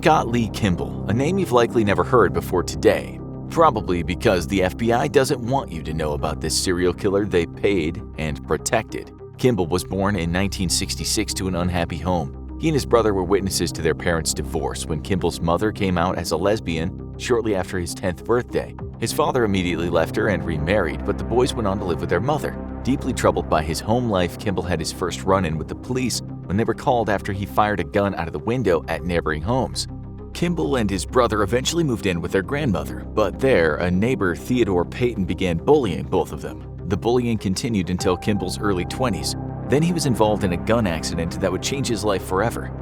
Scott Lee Kimball, a name you've likely never heard before today. Probably because the FBI doesn't want you to know about this serial killer they paid and protected. Kimball was born in 1966 to an unhappy home. He and his brother were witnesses to their parents' divorce when Kimball's mother came out as a lesbian shortly after his 10th birthday. His father immediately left her and remarried, but the boys went on to live with their mother. Deeply troubled by his home life, Kimball had his first run-in with the police when they were called after he fired a gun out of the window at neighboring homes. Kimball and his brother eventually moved in with their grandmother, but there, a neighbor, Theodore Payton, began bullying both of them. The bullying continued until Kimball's early 20s. Then he was involved in a gun accident that would change his life forever.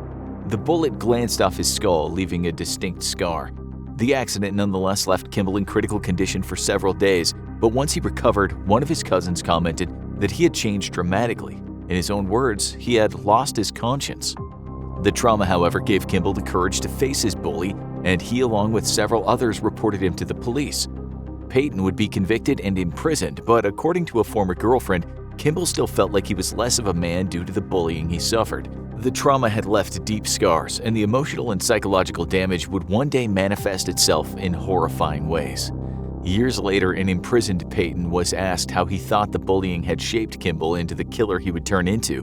The bullet glanced off his skull, leaving a distinct scar. The accident nonetheless left Kimball in critical condition for several days, but once he recovered, one of his cousins commented that he had changed dramatically. In his own words, he had lost his conscience. The trauma, however, gave Kimball the courage to face his bully, and he, along with several others, reported him to the police. Payton would be convicted and imprisoned, but according to a former girlfriend, Kimball still felt like he was less of a man due to the bullying he suffered. The trauma had left deep scars, and the emotional and psychological damage would one day manifest itself in horrifying ways. Years later, an imprisoned Payton was asked how he thought the bullying had shaped Kimball into the killer he would turn into,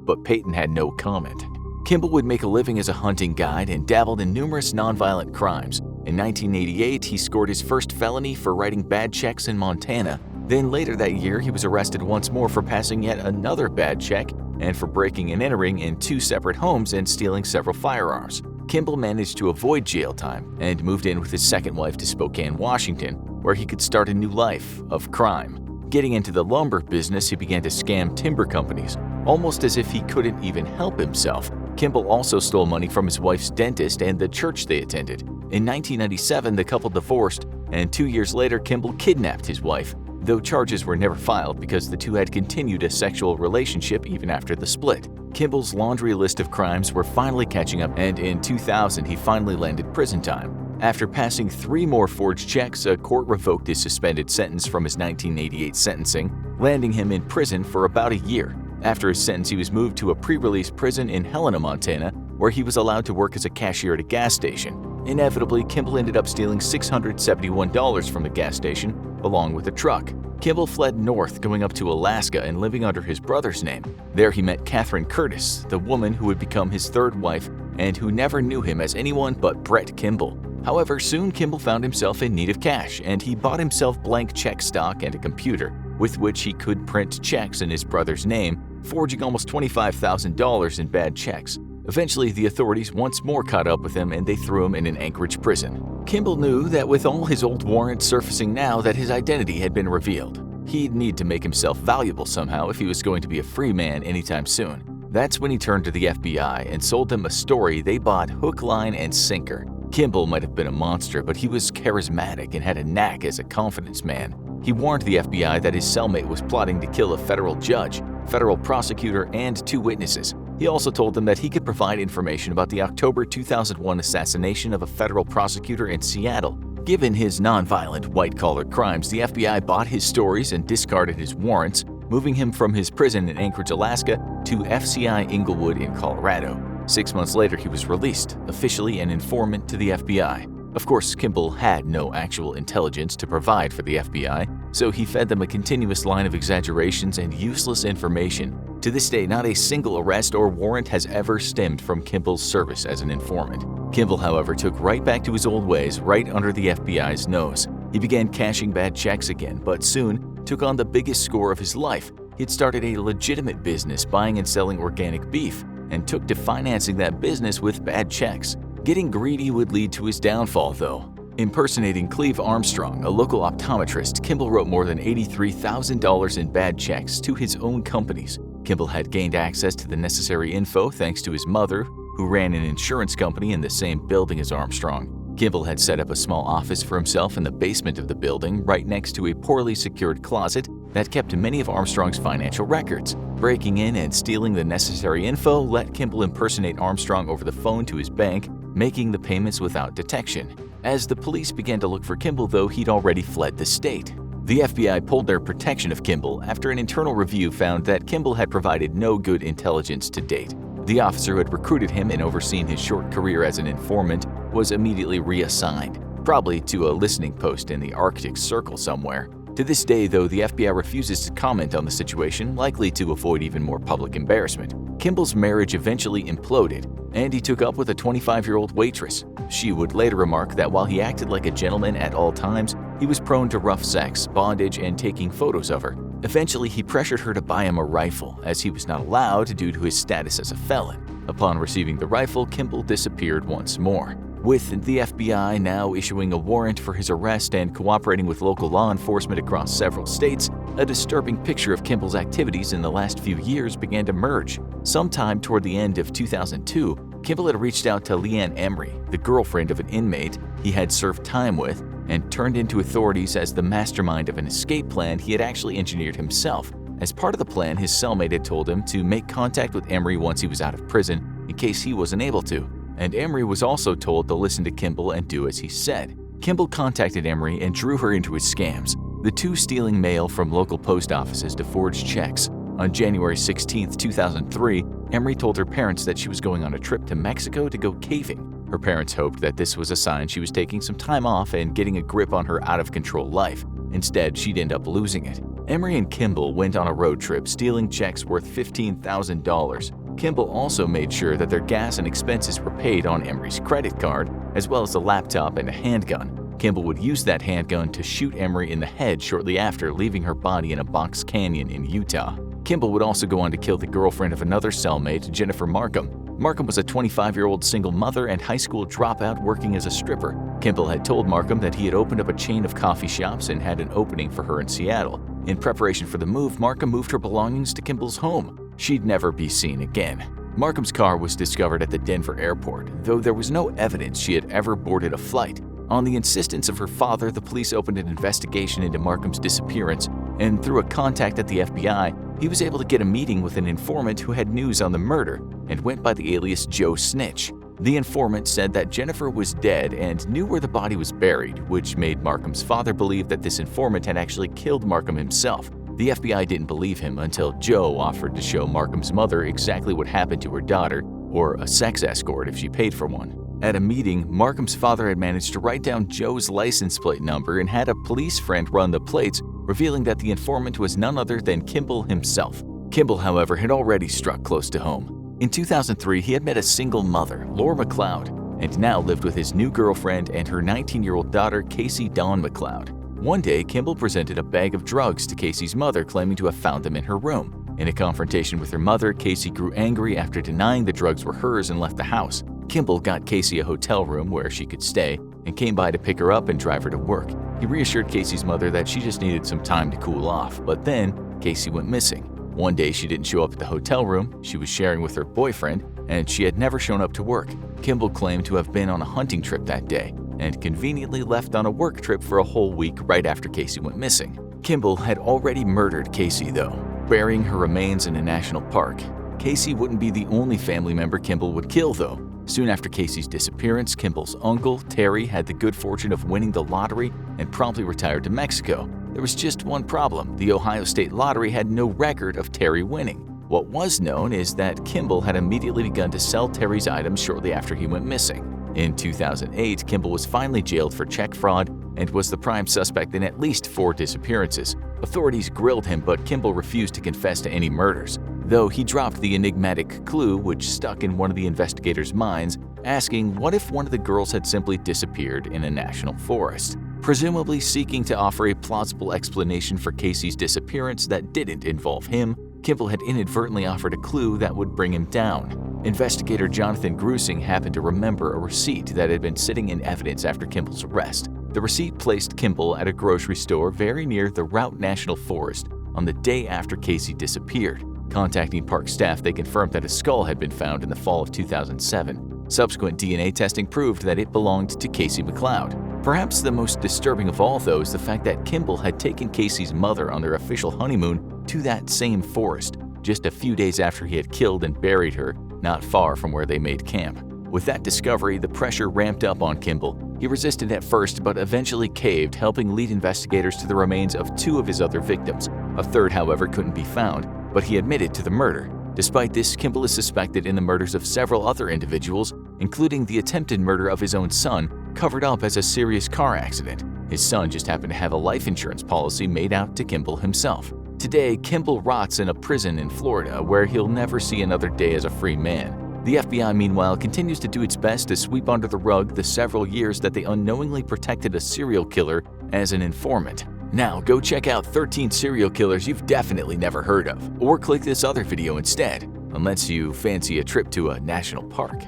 but Payton had no comment. Kimball would make a living as a hunting guide and dabbled in numerous nonviolent crimes. In 1988, he scored his first felony for writing bad checks in Montana. Then later that year, he was arrested once more for passing yet another bad check and for breaking and entering in 2 separate homes and stealing several firearms. Kimball managed to avoid jail time and moved in with his second wife to Spokane, Washington, where he could start a new life of crime. Getting into the lumber business, he began to scam timber companies, almost as if he couldn't even help himself. Kimball also stole money from his wife's dentist and the church they attended. In 1997, the couple divorced, and 2 years later, Kimball kidnapped his wife, though charges were never filed because the two had continued a sexual relationship even after the split. Kimball's laundry list of crimes were finally catching up, and in 2000, he finally landed prison time. After passing 3 more forged checks, a court revoked his suspended sentence from his 1988 sentencing, landing him in prison for about a year. After his sentence, he was moved to a pre-release prison in Helena, Montana, where he was allowed to work as a cashier at a gas station. Inevitably, Kimball ended up stealing $671 from the gas station, along with a truck. Kimball fled north, going up to Alaska and living under his brother's name. There he met Catherine Curtis, the woman who would become his third wife and who never knew him as anyone but Brett Kimball. However, soon Kimball found himself in need of cash, and he bought himself blank check stock and a computer, with which he could print checks in his brother's name, forging almost $25,000 in bad checks. Eventually, the authorities once more caught up with him and they threw him in an Anchorage prison. Kimball knew that with all his old warrants surfacing now that his identity had been revealed. He'd need to make himself valuable somehow if he was going to be a free man anytime soon. That's when he turned to the FBI and sold them a story they bought hook, line, and sinker. Kimball might have been a monster, but he was charismatic and had a knack as a confidence man. He warned the FBI that his cellmate was plotting to kill a federal judge, federal prosecutor, and 2 witnesses. He also told them that he could provide information about the October 2001 assassination of a federal prosecutor in Seattle. Given his nonviolent, white-collar crimes, the FBI bought his stories and discarded his warrants, moving him from his prison in Anchorage, Alaska, to FCI Inglewood in Colorado. 6 months later, he was released, officially an informant to the FBI. Of course, Kimball had no actual intelligence to provide for the FBI, so he fed them a continuous line of exaggerations and useless information. To this day, not a single arrest or warrant has ever stemmed from Kimball's service as an informant. Kimball, however, took right back to his old ways right under the FBI's nose. He began cashing bad checks again, but soon took on the biggest score of his life. He'd started a legitimate business buying and selling organic beef, and took to financing that business with bad checks. Getting greedy would lead to his downfall, though. Impersonating Cleve Armstrong, a local optometrist, Kimball wrote more than $83,000 in bad checks to his own companies. Kimball had gained access to the necessary info thanks to his mother, who ran an insurance company in the same building as Armstrong. Kimball had set up a small office for himself in the basement of the building, right next to a poorly secured closet that kept many of Armstrong's financial records. Breaking in and stealing the necessary info let Kimball impersonate Armstrong over the phone to his bank, making the payments without detection. As the police began to look for Kimball, though, he'd already fled the state. The FBI pulled their protection of Kimball after an internal review found that Kimball had provided no good intelligence to date. The officer who had recruited him and overseen his short career as an informant was immediately reassigned, probably to a listening post in the Arctic Circle somewhere. To this day, though, the FBI refuses to comment on the situation, likely to avoid even more public embarrassment. Kimball's marriage eventually imploded, and he took up with a 25-year-old waitress. She would later remark that while he acted like a gentleman at all times, he was prone to rough sex, bondage, and taking photos of her. Eventually, he pressured her to buy him a rifle, as he was not allowed due to his status as a felon. Upon receiving the rifle, Kimball disappeared once more. With the FBI now issuing a warrant for his arrest and cooperating with local law enforcement across several states, a disturbing picture of Kimball's activities in the last few years began to emerge. Sometime toward the end of 2002, Kimball had reached out to Leanne Emery, the girlfriend of an inmate he had served time with, and turned into authorities as the mastermind of an escape plan he had actually engineered himself. As part of the plan, his cellmate had told him to make contact with Emery once he was out of prison, in case he wasn't able to. And Emery was also told to listen to Kimball and do as he said. Kimball contacted Emery and drew her into his scams, the two stealing mail from local post offices to forge checks. On January 16, 2003, Emery told her parents that she was going on a trip to Mexico to go caving. Her parents hoped that this was a sign she was taking some time off and getting a grip on her out-of-control life. Instead, she'd end up losing it. Emery and Kimball went on a road trip, stealing checks worth $15,000. Kimball also made sure that their gas and expenses were paid on Emery's credit card, as well as a laptop and a handgun. Kimball would use that handgun to shoot Emery in the head shortly after, leaving her body in a box canyon in Utah. Kimball would also go on to kill the girlfriend of another cellmate, Jennifer Markham. Markham was a 25-year-old single mother and high school dropout working as a stripper. Kimball had told Markham that he had opened up a chain of coffee shops and had an opening for her in Seattle. In preparation for the move, Markham moved her belongings to Kimball's home. She'd never be seen again. Markham's car was discovered at the Denver airport, though there was no evidence she had ever boarded a flight. On the insistence of her father, the police opened an investigation into Markham's disappearance, and through a contact at the FBI, he was able to get a meeting with an informant who had news on the murder and went by the alias Joe Snitch. The informant said that Jennifer was dead and knew where the body was buried, which made Markham's father believe that this informant had actually killed Markham himself. The FBI didn't believe him until Joe offered to show Markham's mother exactly what happened to her daughter, or a sex escort if she paid for one. At a meeting, Markham's father had managed to write down Joe's license plate number and had a police friend run the plates, revealing that the informant was none other than Kimball himself. Kimball, however, had already struck close to home. In 2003, he had met a single mother, Laura McLeod, and now lived with his new girlfriend and her 19-year-old daughter, Casey Dawn McLeod. One day, Kimball presented a bag of drugs to Casey's mother, claiming to have found them in her room. In a confrontation with her mother, Casey grew angry after denying the drugs were hers and left the house. Kimball got Casey a hotel room where she could stay and came by to pick her up and drive her to work. He reassured Casey's mother that she just needed some time to cool off, but then Casey went missing. One day she didn't show up at the hotel room, she was sharing with her boyfriend, and she had never shown up to work. Kimball claimed to have been on a hunting trip that day and conveniently left on a work trip for a whole week right after Casey went missing. Kimball had already murdered Casey, though, burying her remains in a national park. Casey wouldn't be the only family member Kimball would kill, though. Soon after Casey's disappearance, Kimball's uncle, Terry, had the good fortune of winning the lottery and promptly retired to Mexico. There was just one problem: the Ohio State Lottery had no record of Terry winning. What was known is that Kimball had immediately begun to sell Terry's items shortly after he went missing. In 2008, Kimball was finally jailed for check fraud and was the prime suspect in at least 4 disappearances. Authorities grilled him, but Kimball refused to confess to any murders, though he dropped the enigmatic clue which stuck in one of the investigators' minds, asking what if one of the girls had simply disappeared in a national forest, presumably seeking to offer a plausible explanation for Casey's disappearance that didn't involve him. Kimball had inadvertently offered a clue that would bring him down. Investigator Jonathan Grusing happened to remember a receipt that had been sitting in evidence after Kimball's arrest. The receipt placed Kimball at a grocery store very near the Route National Forest on the day after Casey disappeared. Contacting park staff, they confirmed that a skull had been found in the fall of 2007. Subsequent DNA testing proved that it belonged to Casey McLeod. Perhaps the most disturbing of all, though, is the fact that Kimball had taken Casey's mother on their official honeymoon to that same forest, just a few days after he had killed and buried her, not far from where they made camp. With that discovery, the pressure ramped up on Kimball. He resisted at first, but eventually caved, helping lead investigators to the remains of 2 of his other victims. A third, however, couldn't be found, but he admitted to the murder. Despite this, Kimball is suspected in the murders of several other individuals, including the attempted murder of his own son covered up as a serious car accident. His son just happened to have a life insurance policy made out to Kimball himself. Today, Kimball rots in a prison in Florida where he'll never see another day as a free man. The FBI, meanwhile, continues to do its best to sweep under the rug the several years that they unknowingly protected a serial killer as an informant. Now, go check out 13 serial killers you've definitely never heard of, or click this other video instead, unless you fancy a trip to a national park.